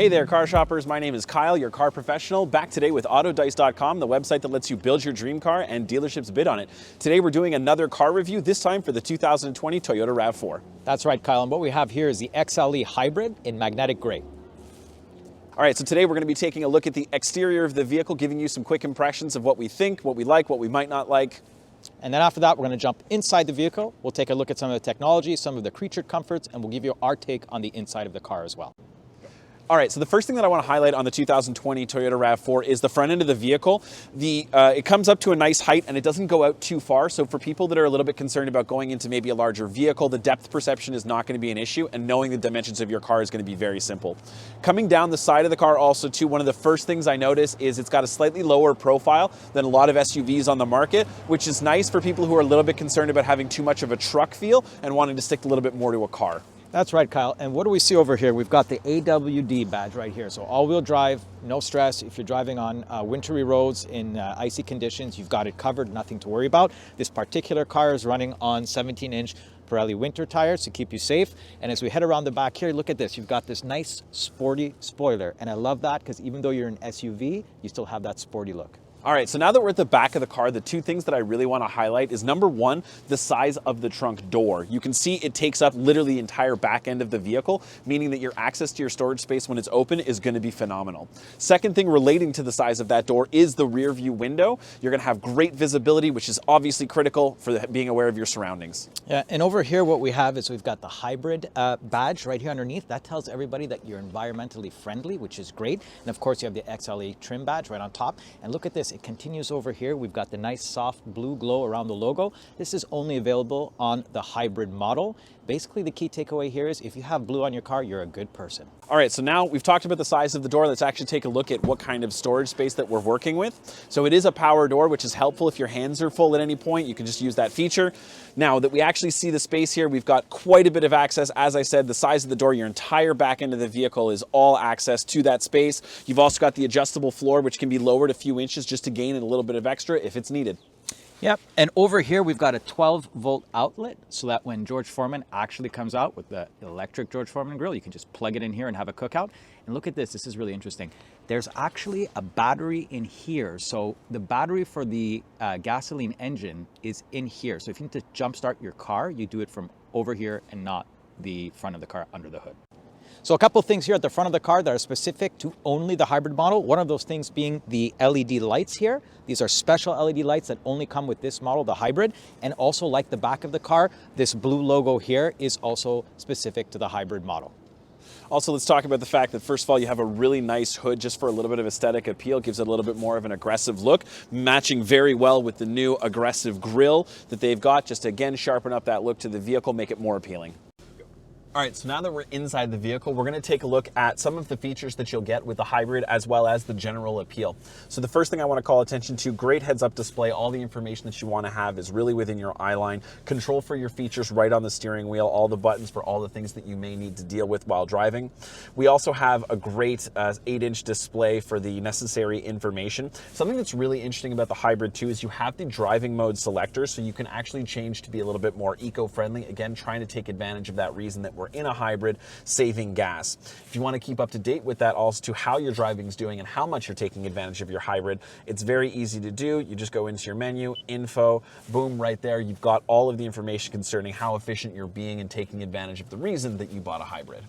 Hey there, car shoppers. My name is Kyle, your car professional, back today with AutoDice.com, the website that lets you build your dream car and dealerships bid on it. Today we're doing another car review, this time for the 2020 Toyota RAV4. That's right, Kyle, and what we have here is the XLE Hybrid in magnetic gray. All right, so today we're going to be taking a look at the exterior of the vehicle, giving you some quick impressions of what we think, what we like, what we might not like. And then after that, we're going to jump inside the vehicle. We'll take a look at some of the technology, some of the creature comforts, and we'll give you our take on the inside of the car as well. All right, so the first thing that I want to highlight on the 2020 Toyota RAV4 is the front end of the vehicle. It comes up to a nice height and it doesn't go out too far. So for people that are a little bit concerned about going into maybe a larger vehicle, the depth perception is not going to be an issue, and knowing the dimensions of your car is going to be very simple. Coming down the side of the car also too, one of the first things I notice is it's got a slightly lower profile than a lot of SUVs on the market, which is nice for people who are a little bit concerned about having too much of a truck feel and wanting to stick a little bit more to a car. That's right, Kyle. And what do we see over here? We've got the AWD badge right here. So all-wheel drive, no stress. If you're driving on wintry roads in icy conditions, you've got it covered, nothing to worry about. This particular car is running on 17-inch Pirelli winter tires to keep you safe. And as we head around the back here, look at this. You've got this nice sporty spoiler. And I love that because even though you're an SUV, you still have that sporty look. All right, so now that we're at the back of the car, the two things that I really want to highlight is number one, the size of the trunk door. You can see it takes up literally the entire back end of the vehicle, meaning that your access to your storage space when it's open is going to be phenomenal. Second thing relating to the size of that door is the rear view window. You're going to have great visibility, which is obviously critical for being aware of your surroundings. Yeah, and over here what we have is we've got the hybrid badge right here underneath. That tells everybody that you're environmentally friendly, which is great. And of course you have the XLE trim badge right on top. And look at this. It continues over here. We've got the nice soft blue glow around the logo. This is only available on the hybrid model. Basically, the key takeaway here is if you have blue on your car, you're a good person. All right, so now we've talked about the size of the door. Let's actually take a look at what kind of storage space that we're working with. So it is a power door, which is helpful if your hands are full at any point. You can just use that feature. Now that we actually see the space here, we've got quite a bit of access. As I said, the size of the door, your entire back end of the vehicle is all access to that space. You've also got the adjustable floor, which can be lowered a few inches just to gain a little bit of extra if it's needed. Yep, and over here we've got a 12-volt outlet so that when George Foreman actually comes out with the electric George Foreman grill, you can just plug it in here and have a cookout. And look at this, this is really interesting. There's actually a battery in here. So the battery for the gasoline engine is in here. So if you need to jumpstart your car, you do it from over here and not the front of the car under the hood. So a couple of things here at the front of the car that are specific to only the hybrid model. One of those things being the LED lights here. These are special LED lights that only come with this model, the hybrid. And also, like the back of the car, this blue logo here is also specific to the hybrid model. Also, let's talk about the fact that, first of all, you have a really nice hood just for a little bit of aesthetic appeal. Gives it a little bit more of an aggressive look, matching very well with the new aggressive grille that they've got. Just to, again, sharpen up that look to the vehicle, make it more appealing. All right, so now that we're inside the vehicle, we're going to take a look at some of the features that you'll get with the hybrid as well as the general appeal. So the first thing I want to call attention to, great heads-up display. All the information that you want to have is really within your eye line. Control for your features right on the steering wheel, all the buttons for all the things that you may need to deal with while driving. We also have a great 8-inch display for the necessary information. Something that's really interesting about the hybrid too is you have the driving mode selector, so you can actually change to be a little bit more eco-friendly. Again, trying to take advantage of that reason that we're in a hybrid, saving gas. If you want to keep up to date with that also to how your driving is doing and how much you're taking advantage of your hybrid, it's very easy to do. You just go into your menu, info, boom, right there. You've got all of the information concerning how efficient you're being and taking advantage of the reason that you bought a hybrid.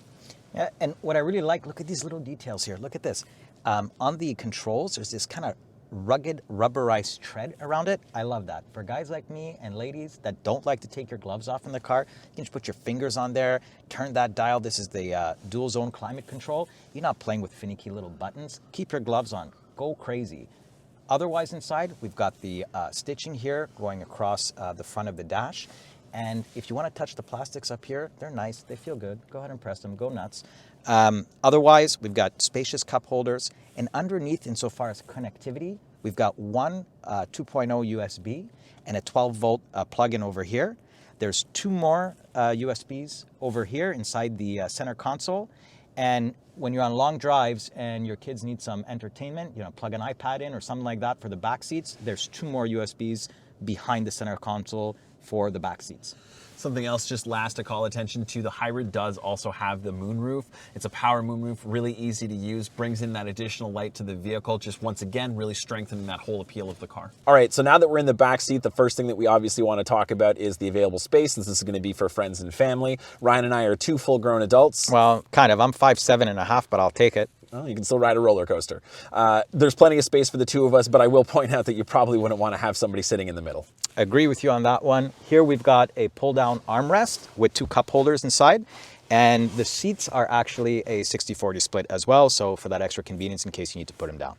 Yeah, and what I really like, look at these little details here. Look at this. On the controls, there's this kind of rugged rubberized tread around it. I love that. For guys like me and ladies that don't like to take your gloves off in the car, you can just put your fingers on there, turn that dial. This is the dual zone climate control. You're not playing with finicky little buttons. Keep your gloves on. Go crazy. Otherwise inside, we've got the stitching here going across the front of the dash. And if you want to touch the plastics up here, they're nice. They feel good. Go ahead and press them. Go nuts. Otherwise, we've got spacious cup holders. And underneath, insofar as connectivity, we've got one 2.0 USB and a 12-volt plug-in over here. There's two more USBs over here inside the center console. And when you're on long drives and your kids need some entertainment, you know, plug an iPad in or something like that for the back seats, there's two more USBs behind the center console for the back seats. Something else just last to call attention to, the hybrid does also have the moonroof. It's a power moonroof, really easy to use, brings in that additional light to the vehicle, just once again, really strengthening that whole appeal of the car. All right, so now that we're in the back seat, the first thing that we obviously want to talk about is the available space, since this is going to be for friends and family. Ryan and I are 2 full-grown adults. Well, kind of. I'm 5'7.5", but I'll take it. Well, you can still ride a roller coaster. There's plenty of space for the 2 of us, but I will point out that you probably wouldn't want to have somebody sitting in the middle. Agree with you on that one. Here we've got a pull-down armrest with 2 cup holders inside, and the seats are actually a 60-40 split as well, so for that extra convenience in case you need to put them down.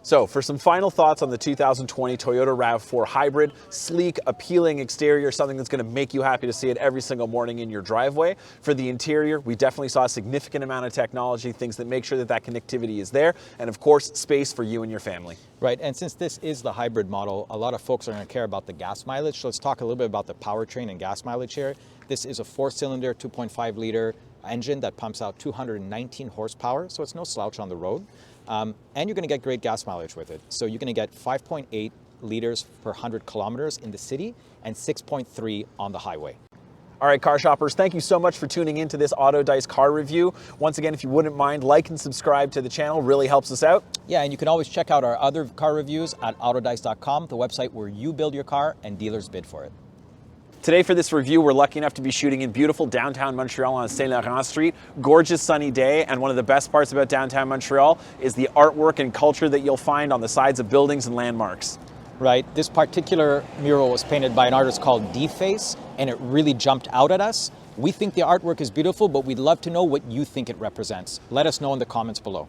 So for some final thoughts on the 2020 Toyota RAV4 Hybrid, sleek, appealing exterior, something that's going to make you happy to see it every single morning in your driveway. For the interior, we definitely saw a significant amount of technology, things that make sure that that connectivity is there, and of course, space for you and your family. Right, and since this is the hybrid model, a lot of folks are going to care about the gas mileage, so let's talk a little bit about the powertrain and gas mileage here. This is a 4-cylinder, 2.5-liter engine that pumps out 219 horsepower, so it's no slouch on the road. And you're going to get great gas mileage with it. So you're going to get 5.8 liters per 100 kilometers in the city and 6.3 on the highway. All right, car shoppers, thank you so much for tuning into this AutoDice car review. Once again, if you wouldn't mind, like and subscribe to the channel, really helps us out. Yeah, and you can always check out our other car reviews at AutoDice.com, the website where you build your car and dealers bid for it. Today for this review, we're lucky enough to be shooting in beautiful downtown Montreal on Saint Laurent Street. Gorgeous sunny day, and one of the best parts about downtown Montreal is the artwork and culture that you'll find on the sides of buildings and landmarks. Right, this particular mural was painted by an artist called D-Face, and it really jumped out at us. We think the artwork is beautiful, but we'd love to know what you think it represents. Let us know in the comments below.